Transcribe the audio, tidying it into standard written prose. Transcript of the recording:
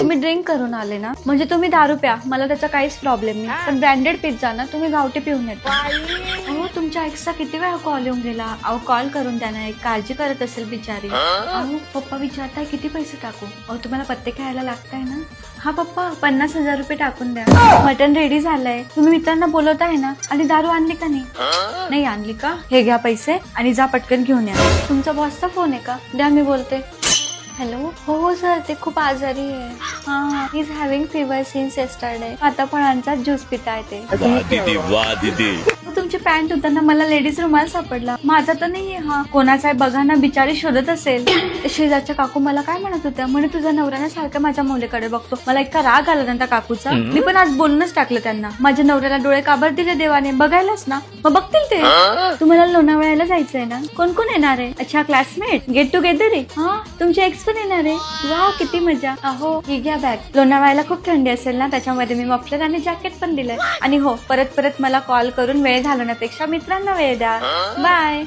तुम्ही ड्रिंक करून आले ना, म्हणजे तुम्ही दारू प्या, मला त्याचा काहीच प्रॉब्लेम नाही, पण ब्रँडेड पिझ्झा ना तुम्ही गावठी पिऊन येता. अहो तुमच्या एक्सचा किती वेळा कॉल येऊन गेला. अहो कॉल करून द्या ना, एक काळजी करत असेल बिचारी. अहो पप्पा विचारताय किती पैसे टाकू. अहो तुम्हाला पत्ते खेळायला लागताय ना. हा पप्पा 50,000 रुपये टाकून द्या. मटन रेडी झालंय. तुम्ही मित्रांना बोलवत आहे ना. आणि दारू आणली का नाही आणली का? हे घ्या पैसे आणि जा पटकन घेऊन या. तुमचा बॉसचा फोन आहे का? द्या मी बोलते. हॅलो. हो सर, ते खूप आजारी आहे. हा, he is having fever since yesterday. आता फळांचा ज्यूस पिताय ते. वाह दीदी. तुमची पॅन्ट होताना मला लेडीज रुमाल सापडला. माझा तर नाहीये हा. कोणाचा आहे बघा ना, बिचारी शोधत असेल. शेजारच्या काकू मला काय म्हणत होत्या, म्हणे तुझा नवऱ्याने सारखं माझ्या मुलीकडे बघतो. मला इतका राग आला ना त्या काकूचा. मी पण आज बोलूनच टाकलं त्यांना. माझ्या नवऱ्याला डोळे काबर दिले देवाने, बघायलाच ना, मग बघतील ते. तुम्हाला लोणावळ्याला जायचंय ना, कोण कोण येणार आहे? अच्छा, क्लासमेट गेट टुगेदर आहे. हा, तुमचे एक्स पण येणार आहे. वा किती मजा. अहो ही घ्या बॅग. लोणावळ्याला खूप थंडी असेल ना, त्याच्यामध्ये मी मफलर आणि जॅकेट पण दिलंय. आणि हो, परत परत मला कॉल करून वेळ घालवण्यापेक्षा मित्रांना वेळ द्या. बाय.